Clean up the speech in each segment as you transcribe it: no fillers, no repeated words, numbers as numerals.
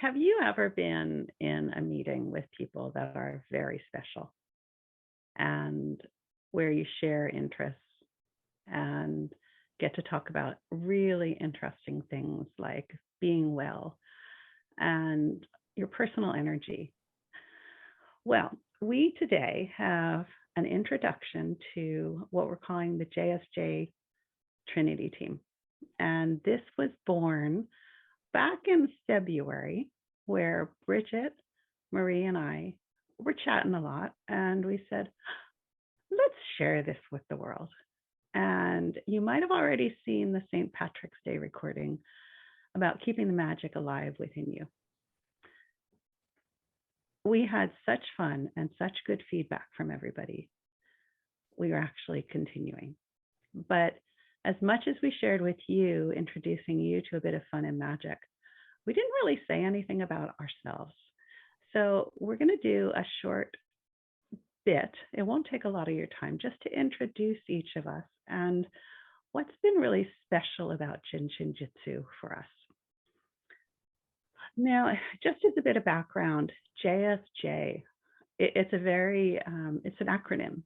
Have you ever been in a meeting with people that are very special and where you share interests and get to talk about really interesting things like being well and your personal energy? Well, we today have an introduction to what we're calling the JSJ Trinity Team. And this was born back in February, where Bridget, Marie, and I were chatting a lot, and we said, let's share this with the world. And you might have already seen the St. Patrick's Day recording about keeping the magic alive within you. We had such fun and such good feedback from everybody. We are actually continuing. But as much as we shared with you, introducing you to a bit of fun and magic, we didn't really say anything about ourselves. So we're going to do a short bit. It won't take a lot of your time, just to introduce each of us and what's been really special about Jin Shin Jyutsu for us. Now, just as a bit of background, JSJ, it's an acronym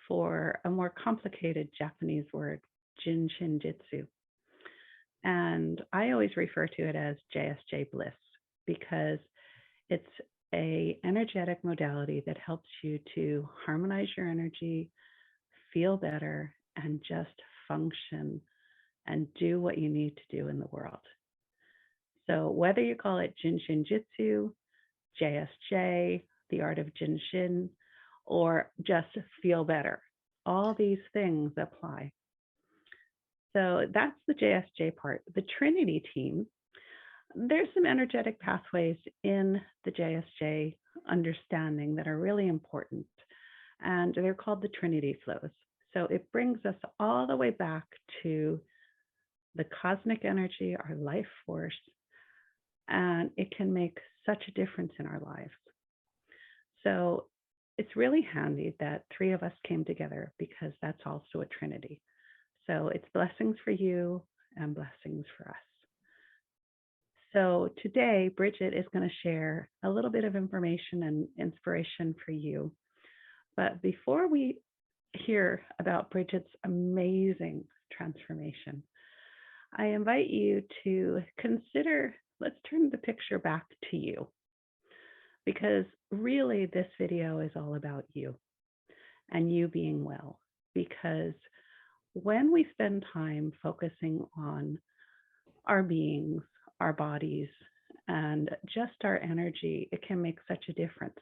for a more complicated Japanese word, Jin Shin Jyutsu. And I always refer to it as JSJ Bliss because it's a energetic modality that helps you to harmonize your energy, feel better, and just function and do what you need to do in the world. So whether you call it Jin Shin Jyutsu, JSJ, the art of Jin Shin, or just feel better, all these things apply. So that's the JSJ part. The Trinity Team, there's some energetic pathways in the JSJ understanding that are really important, and they're called the Trinity flows. So it brings us all the way back to the cosmic energy, our life force, and it can make such a difference in our lives. So it's really handy that three of us came together because that's also a Trinity. So it's blessings for you and blessings for us. So today, Bridget is going to share a little bit of information and inspiration for you. But before we hear about Bridget's amazing transformation, I invite you to consider, let's turn the picture back to you, because really this video is all about you and you being well. Because when we spend time focusing on our beings, our bodies, and just our energy, it can make such a difference.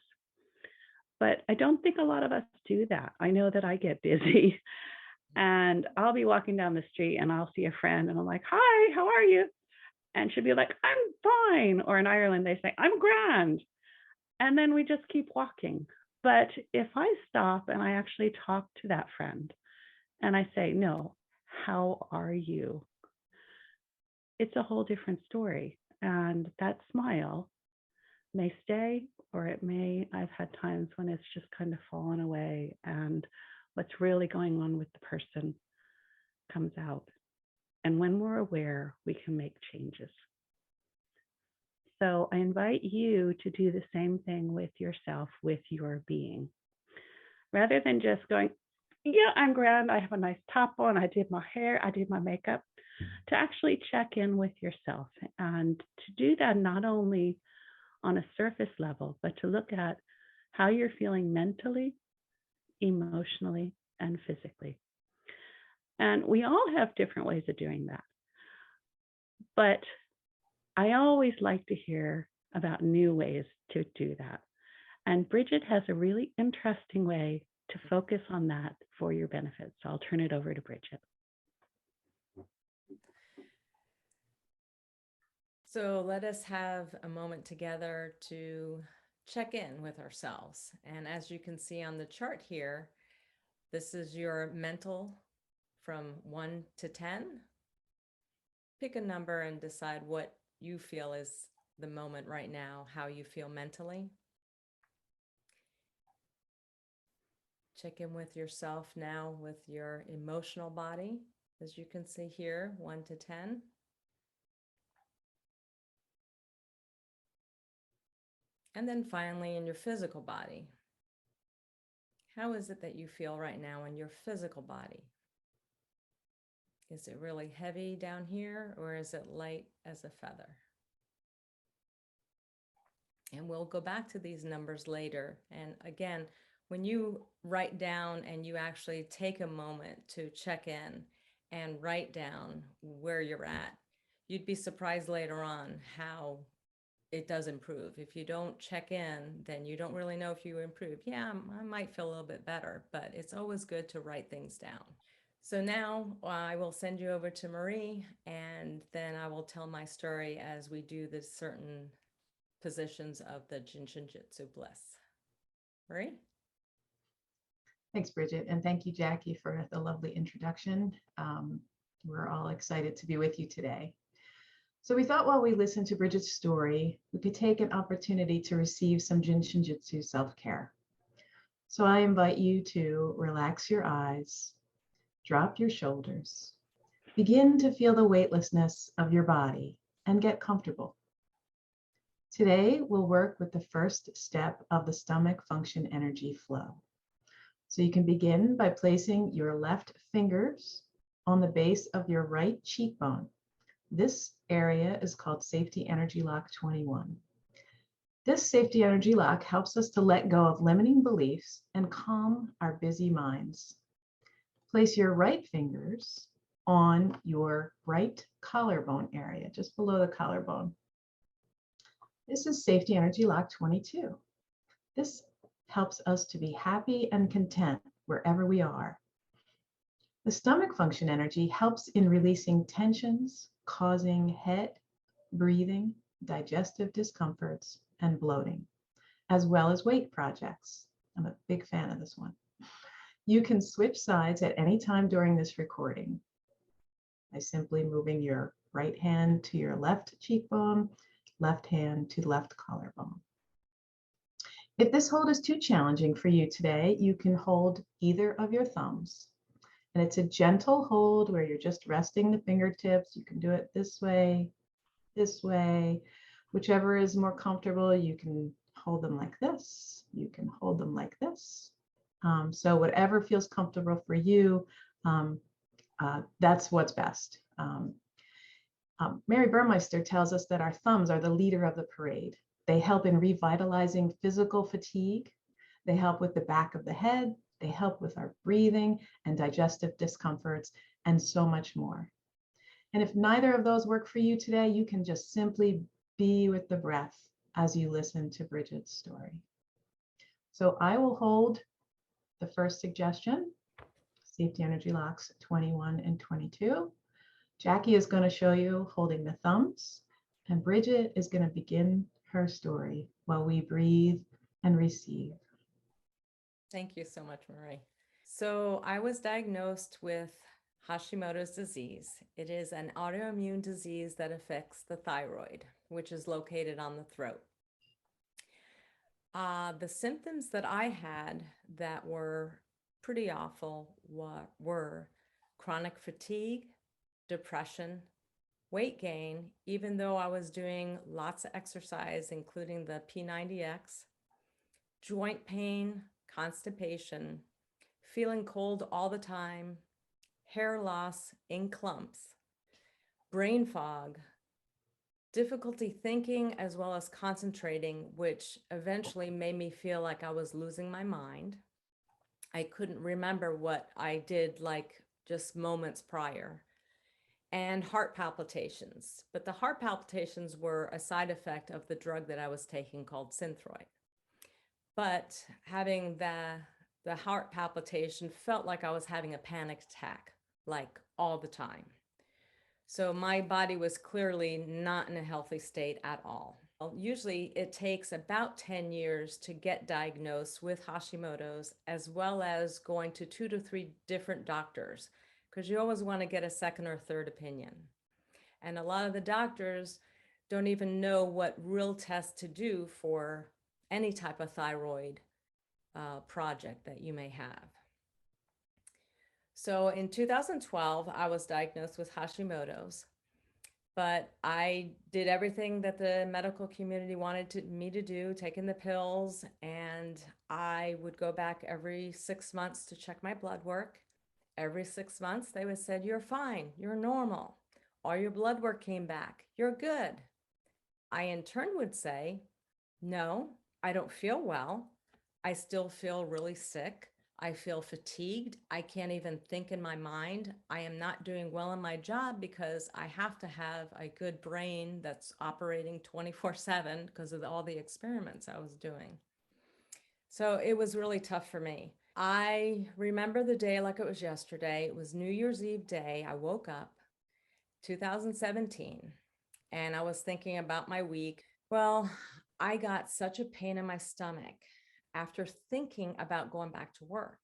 But I don't think a lot of us do that. I know that I get busy and I'll be walking down the street and I'll see a friend and I'm like, hi, how are you? And she'll be like, I'm fine. Or in Ireland, they say, I'm grand. And then we just keep walking. But if I stop and I actually talk to that friend and I say, no, how are you? It's a whole different story. And that smile may stay, or it may, I've had times when it's just kind of fallen away and what's really going on with the person comes out. And when we're aware, we can make changes. So I invite you to do the same thing with yourself, with your being. Rather than just going, yeah, I'm grand, I have a nice top on, I did my hair, I did my makeup, to actually check in with yourself and to do that not only on a surface level, but to look at how you're feeling mentally, emotionally, and physically. And we all have different ways of doing that. But I always like to hear about new ways to do that. And Bridget has a really interesting way to focus on that for your benefit. So I'll turn it over to Bridget. So let us have a moment together to check in with ourselves. And as you can see on the chart here, this is your mental from 1 to 10. Pick a number and decide what you feel is the moment right now, how you feel mentally. Check in with yourself now with your emotional body. As you can see here, 1 to 10. And then finally, in your physical body, how is it that you feel right now in your physical body? Is it really heavy down here, or is it light as a feather? And we'll go back to these numbers later. And again, when you write down and you actually take a moment to check in and write down where you're at, you'd be surprised later on how it does improve. If you don't check in, then you don't really know if you improve. Yeah, I might feel a little bit better, but it's always good to write things down. So now I will send you over to Marie, and then I will tell my story as we do the certain positions of the Jin Shin Jyutsu bliss. Marie? Thanks, Bridget. And thank you, Jackie, for the lovely introduction. We're all excited to be with you today. So we thought while we listened to Bridget's story, we could take an opportunity to receive some Jin Shin Jyutsu self-care. So I invite you to relax your eyes, drop your shoulders, begin to feel the weightlessness of your body and get comfortable. Today, we'll work with the first step of the stomach function energy flow. So you can begin by placing your left fingers on the base of your right cheekbone. This area is called Safety Energy Lock 21. This safety energy lock helps us to let go of limiting beliefs and calm our busy minds. Place your right fingers on your right collarbone area, just below the collarbone. This is Safety Energy Lock 22. This helps us to be happy and content wherever we are. The stomach function energy helps in releasing tensions, causing head, breathing, digestive discomforts, and bloating, as well as weight projects. I'm a big fan of this one. You can switch sides at any time during this recording by simply moving your right hand to your left cheekbone, left hand to left collarbone. If this hold is too challenging for you today, you can hold either of your thumbs. And it's a gentle hold where you're just resting the fingertips. You can do it this way, whichever is more comfortable. You can hold them like this. You can hold them like this. So whatever feels comfortable for you, that's what's best. Mary Burmeister tells us that our thumbs are the leader of the parade. They help in revitalizing physical fatigue. They help with the back of the head. They help with our breathing and digestive discomforts and so much more. And if neither of those work for you today, you can just simply be with the breath as you listen to Bridget's story. So I will hold the first suggestion, Safety Energy Locks 21 and 22. Jackie is going to show you holding the thumbs, and Bridget is going to begin her story while we breathe and receive. Thank you so much, Marie. So I was diagnosed with Hashimoto's disease. It is an autoimmune disease that affects the thyroid, which is located on the throat. The symptoms that I had that were pretty awful were chronic fatigue, depression, weight gain, even though I was doing lots of exercise, including the P90X, joint pain, constipation, feeling cold all the time, hair loss in clumps, brain fog, difficulty thinking as well as concentrating, which eventually made me feel like I was losing my mind. I couldn't remember what I did like just moments prior. And heart palpitations. But the heart palpitations were a side effect of the drug that I was taking called Synthroid. But having the heart palpitation felt like I was having a panic attack, like all the time. So my body was clearly not in a healthy state at all. Usually it takes about 10 years to get diagnosed with Hashimoto's, as well as going to 2 to 3 different doctors, because you always want to get a second or third opinion. And a lot of the doctors don't even know what real tests to do for any type of thyroid project that you may have. So in 2012, I was diagnosed with Hashimoto's. But I did everything that the medical community wanted me to do, taking the pills, and I would go back every 6 months to check my blood work. Every 6 months, they would say, "You're fine, you're normal. All your blood work came back, you're good." I in turn would say, "No, I don't feel well. I still feel really sick. I feel fatigued. I can't even think in my mind. I am not doing well in my job because I have to have a good brain that's operating 24/7 because of all the experiments I was doing." So it was really tough for me. I remember the day like it was yesterday. It was New Year's Eve day. I woke up 2017 and I was thinking about my week. Well, I got such a pain in my stomach after thinking about going back to work.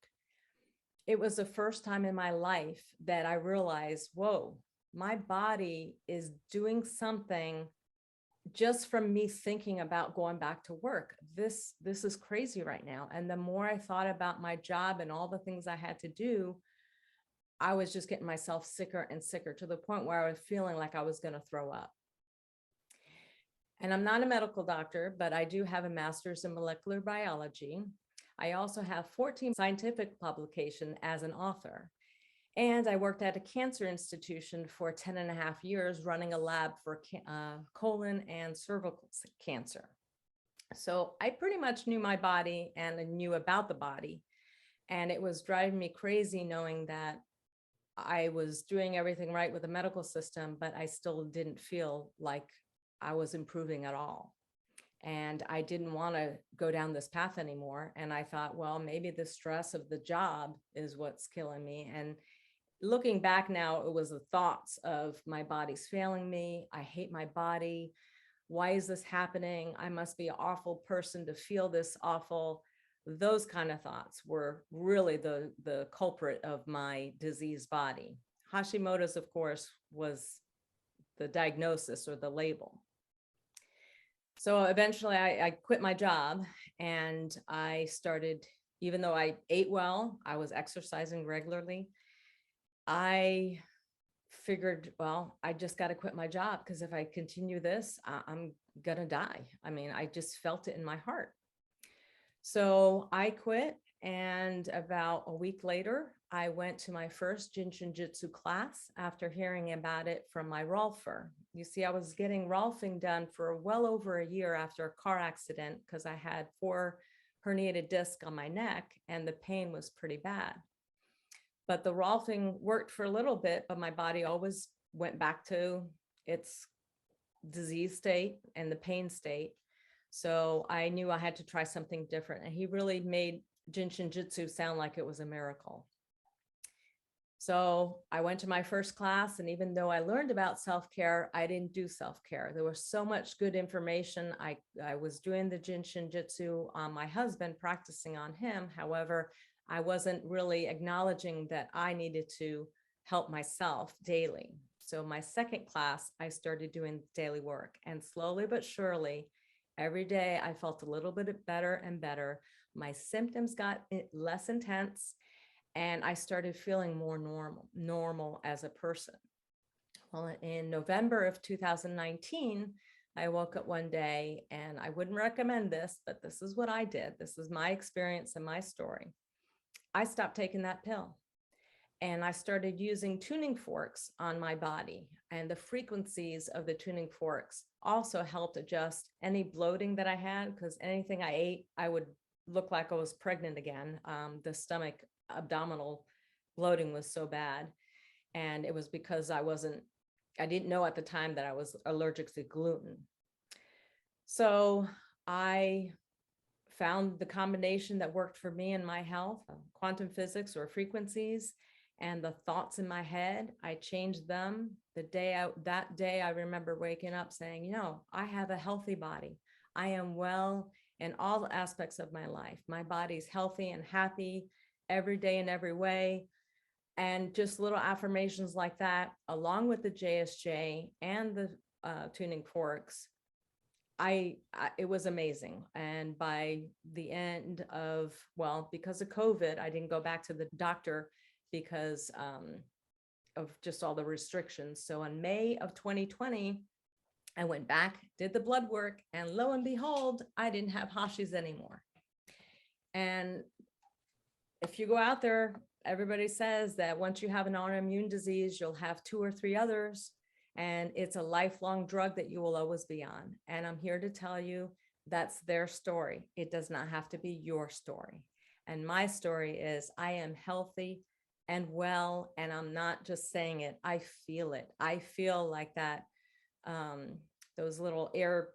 It was the first time in my life that I realized, whoa, my body is doing something just from me thinking about going back to work. This is crazy right now. And the more I thought about my job and all the things I had to do, I was just getting myself sicker and sicker to the point where I was feeling like I was going to throw up. And I'm not a medical doctor, but I do have a master's in molecular biology. I also have 14 scientific publications as an author. And I worked at a cancer institution for 10 and a half years, running a lab for colon and cervical cancer. So I pretty much knew my body and I knew about the body. And it was driving me crazy knowing that I was doing everything right with the medical system, but I still didn't feel like I was improving at all. And I didn't want to go down this path anymore. And I thought, well, maybe the stress of the job is what's killing me. And looking back now, it was the thoughts of my body's failing me. I hate my body. Why is this happening? I must be an awful person to feel this awful. Those kind of thoughts were really the culprit of my diseased body. Hashimoto's, of course, was the diagnosis or the label. So eventually I quit my job and I started, even though I ate well, I was exercising regularly. I figured, well, I just got to quit my job because if I continue this, I'm going to die. I mean, I just felt it in my heart. So I quit. And about a week later, I went to my first Jin Shin Jyutsu class after hearing about it from my Rolfer. You see, I was getting Rolfing done for well over a year after a car accident because I had 4 herniated discs on my neck and the pain was pretty bad. But the Rolfing worked for a little bit, but my body always went back to its disease state and the pain state. So I knew I had to try something different. And he really made Jin Shin Jyutsu sound like it was a miracle. So I went to my first class, and even though I learned about self-care, I didn't do self-care. There was so much good information. I was doing the Jin Shin Jyutsu on my husband, practicing on him. However, I wasn't really acknowledging that I needed to help myself daily. So my second class, I started doing daily work, and slowly but surely, every day I felt a little bit better and better. My symptoms got less intense, and I started feeling more normal as a person. Well, in November of 2019, I woke up one day, and I wouldn't recommend this, but this is what I did. This is my experience and my story. I stopped taking that pill. And I started using tuning forks on my body, and the frequencies of the tuning forks also helped adjust any bloating that I had, because anything I ate, I would look like I was pregnant again. The stomach abdominal bloating was so bad. And it was because I didn't know at the time that I was allergic to gluten. So I found the combination that worked for me and my health, quantum physics or frequencies, and the thoughts in my head. I changed them. That day I remember waking up saying, I have a healthy body. I am well in all aspects of my life. My body's healthy and happy every day in every way. And just little affirmations like that, along with the JSJ and the tuning forks, it was amazing. And by the end of, because of COVID, I didn't go back to the doctor because of just all the restrictions. So in May of 2020, I went back, did the blood work, and lo and behold, I didn't have Hashis anymore. And if you go out there, everybody says that once you have an autoimmune disease, you'll have 2 or 3 others, and it's a lifelong drug that you will always be on. And I'm here to tell you that's their story. It does not have to be your story. And my story is I am healthy and well, and I'm not just saying it. I feel it. I feel like that, those little air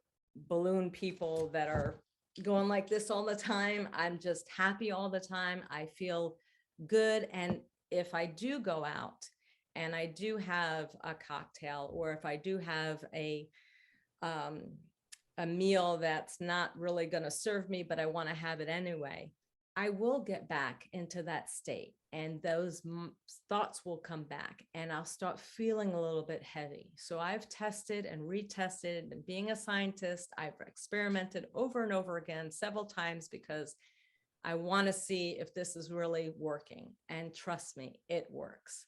balloon people that are going like this all the time. I'm just happy all the time. I feel good. And if I do go out and I do have a cocktail, or if I do have a meal that's not really going to serve me, but I want to have it anyway, I will get back into that state, and those thoughts will come back, and I'll start feeling a little bit heavy. So I've tested and retested, and being a scientist, I've experimented over and over again several times because I want to see if this is really working. And trust me, it works.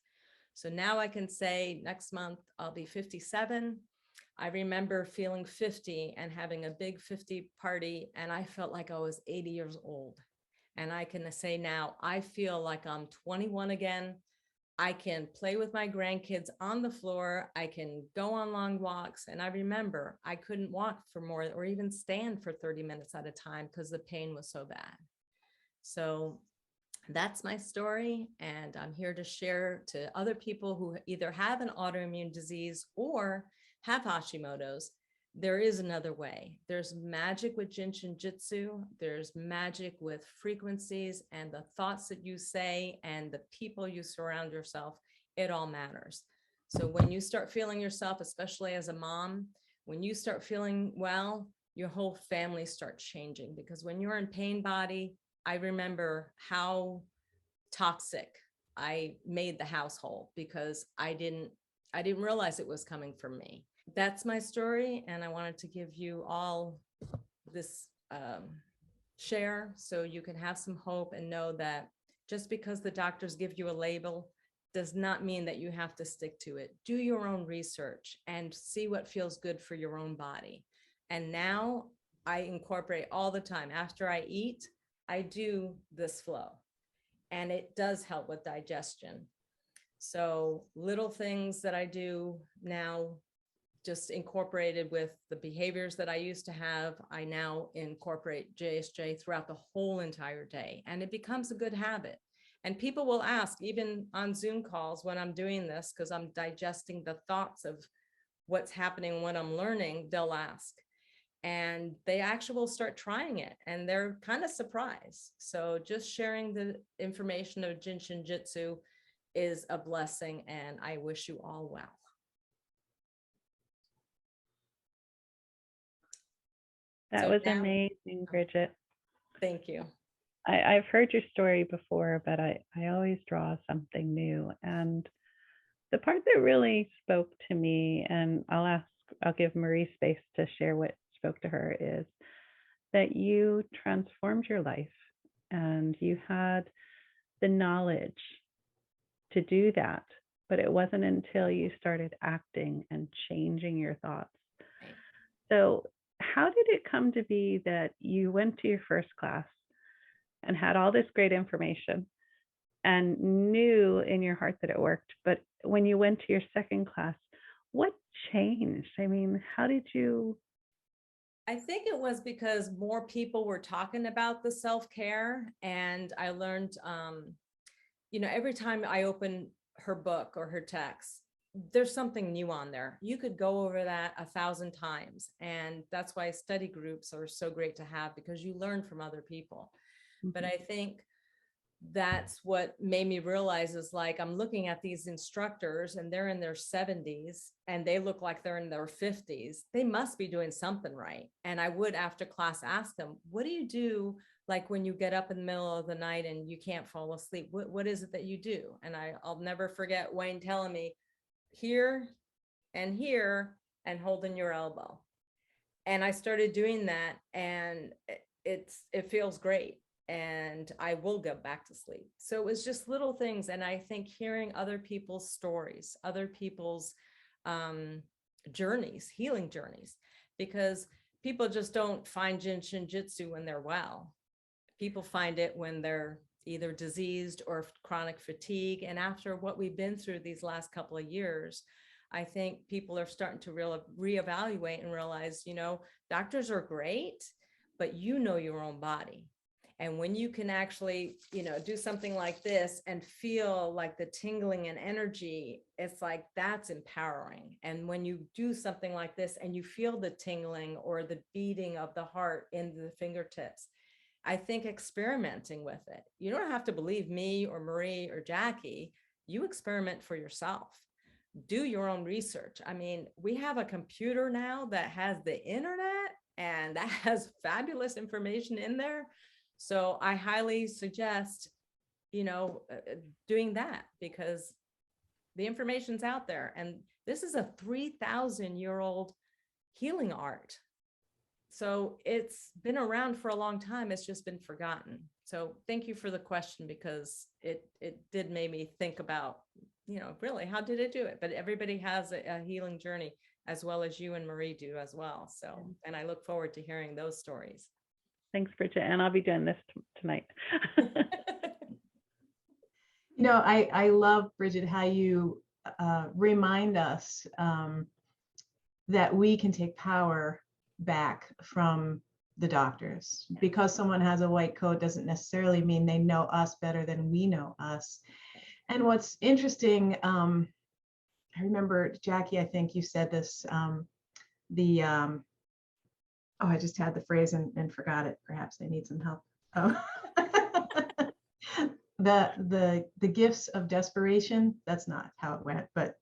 So now I can say next month I'll be 57. I remember feeling 50 and having a big 50 party, and I felt like I was 80 years old. And I can say now, I feel like I'm 21 again. I can play with my grandkids on the floor. I can go on long walks. And I remember I couldn't walk for more, or even stand for 30 minutes at a time because the pain was so bad. So that's my story. And I'm here to share to other people who either have an autoimmune disease or have Hashimoto's. There is another way. There's magic with Jin Shin Jyutsu. There's magic with frequencies and the thoughts that you say and the people you surround yourself. It all matters. So when you start feeling yourself, especially as a mom, when you start feeling well, your whole family starts changing, because when you're in pain body, I remember how toxic I made the household because I didn't realize it was coming from me. That's my story, and I wanted to give you all this share so you can have some hope and know that just because the doctors give you a label does not mean that you have to stick to it. Do your own research and see what feels good for your own body. And now I incorporate all the time. After I eat, I do this flow, and it does help with digestion. So little things that I do now, just incorporated with the behaviors that I used to have, I now incorporate JSJ throughout the whole entire day, and it becomes a good habit. And people will ask, even on Zoom calls when I'm doing this, because I'm digesting the thoughts of what's happening when I'm learning, they'll ask. And they actually will start trying it, and they're kind of surprised. So just sharing the information of Jin Shin Jyutsu is a blessing, and I wish you all well. That So was now- amazing, Bridget. Thank you. I've heard your story before, but I always draw something new. And the part that really spoke to me, and I'll give Marie space to share what spoke to her, is that you transformed your life and you had the knowledge to do that, but it wasn't until you started acting and changing your thoughts. Right. So how did it come to be that you went to your first class and had all this great information and knew in your heart that it worked, but when you went to your second class, what changed? I mean, how did you? I think it was because more people were talking about the self-care, and I learned, every time I open her book or her text, there's something new on there. You could go over that 1,000 times. And that's why study groups are so great to have, because you learn from other people. But I think that's what made me realize is, like, I'm looking at these instructors and they're in their 70s and they look like they're in their 50s. They must be doing something right. And I would, after class, ask them, what do you do? Like when you get up in the middle of the night and you can't fall asleep, what is it that you do? And I'll never forget Wayne telling me, here and holding your elbow. And I started doing that, and it feels great. and I will go back to sleep. So it was just little things. And I think hearing other people's stories, other people's journeys, healing journeys, because people just don't find Jin Shin Jyutsu when they're well. People find it when they're either diseased or chronic fatigue. And after what we've been through these last couple of years, I think people are starting to reevaluate and realize, doctors are great, but you know your own body. And when you can actually, do something like this and feel like the tingling and energy, it's like that's empowering. And when you do something like this and you feel the tingling or the beating of the heart in the fingertips, I think experimenting with it. You don't have to believe me or Marie or Jackie. You experiment for yourself. Do your own research. I mean, we have a computer now that has the internet and that has fabulous information in there. So I highly suggest, doing that, because the information's out there. And this is a 3,000-year-old healing art. So it's been around for a long time. It's just been forgotten. So thank you for the question, because it did make me think about, really, how did it do it? But everybody has a healing journey, as well as you and Marie do as well. So, and I look forward to hearing those stories. Thanks, Bridget. And I'll be doing this tonight. I love, Bridget, how you remind us that we can take power back from the doctors. Because someone has a white coat doesn't necessarily mean they know us better than we know us. And what's interesting, I remember, Jackie, I think you said this, I just had the phrase and forgot it. Perhaps I need some help. Oh. The gifts of desperation, that's not how it went, but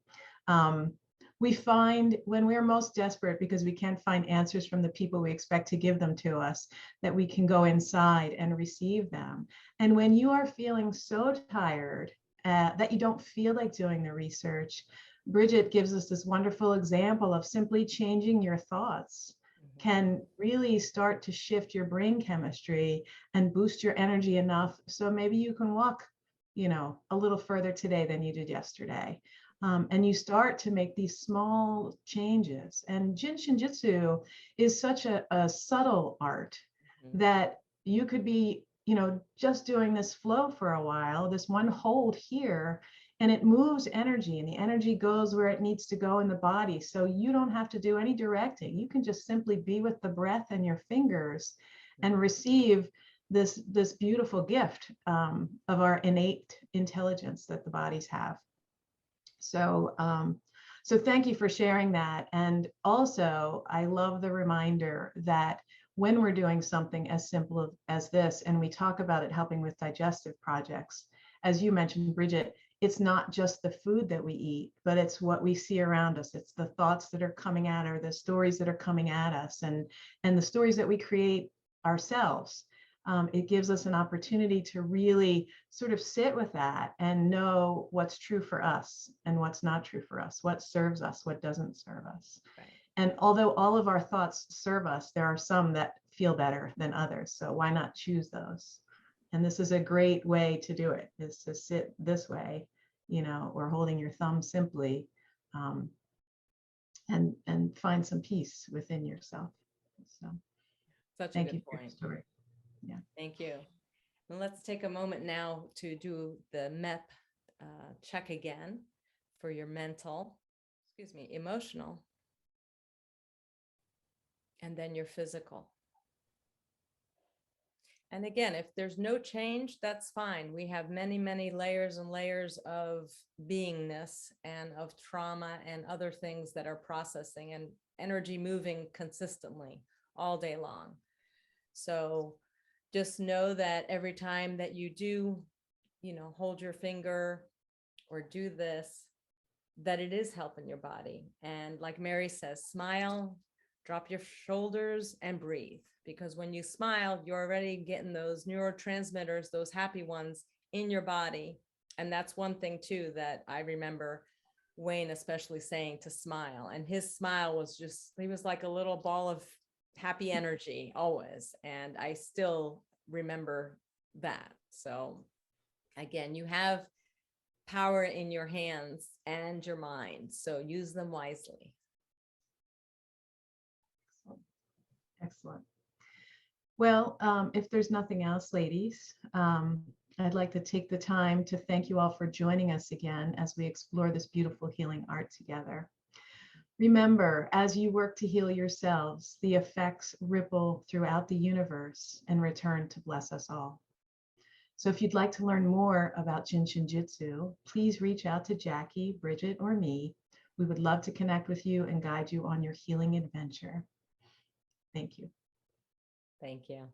we find when we're most desperate, because we can't find answers from the people we expect to give them to us, that we can go inside and receive them. And when you are feeling so tired that you don't feel like doing the research, Bridget gives us this wonderful example of simply changing your thoughts can really start to shift your brain chemistry and boost your energy enough so maybe you can walk, a little further today than you did yesterday. And you start to make these small changes. And Jin Shin Jyutsu is such a subtle art that you could be, just doing this flow for a while, this one hold here, and it moves energy, and the energy goes where it needs to go in the body. So you don't have to do any directing. You can just simply be with the breath and your fingers and receive this beautiful gift of our innate intelligence that the bodies have. So, so thank you for sharing that. And also, I love the reminder that when we're doing something as simple as this, and we talk about it helping with digestive projects, as you mentioned, Bridget, it's not just the food that we eat, but it's what we see around us. It's the thoughts that are coming at us, the stories that are coming at us, and the stories that we create ourselves. It gives us an opportunity to really sort of sit with that and know what's true for us and what's not true for us, what serves us, what doesn't serve us. Right. And although all of our thoughts serve us, there are some that feel better than others. So why not choose those? And this is a great way to do it, is to sit this way, or holding your thumb simply, and find some peace within yourself. So thank you for your story. Yeah. Thank you. And let's take a moment now to do the MEP check again for your emotional, and then your physical. And again, if there's no change, that's fine. We have many, many layers and layers of beingness and of trauma and other things that are processing and energy moving consistently all day long. So just know that every time that you do, hold your finger or do this, that it is helping your body. And like Mary says, smile, drop your shoulders and breathe. Because when you smile, you're already getting those neurotransmitters, those happy ones in your body. And that's one thing too, that I remember Wayne especially saying to smile. And his smile was he was like a little ball of happy energy always. And I still remember that. So again, you have power in your hands and your mind, so use them wisely. Excellent. Well, if there's nothing else, ladies, I'd like to take the time to thank you all for joining us again as we explore this beautiful healing art together. Remember, as you work to heal yourselves, the effects ripple throughout the universe and return to bless us all. So if you'd like to learn more about Jin Shin Jyutsu, please reach out to Jackie, Bridget, or me. We would love to connect with you and guide you on your healing adventure. Thank you. Thank you.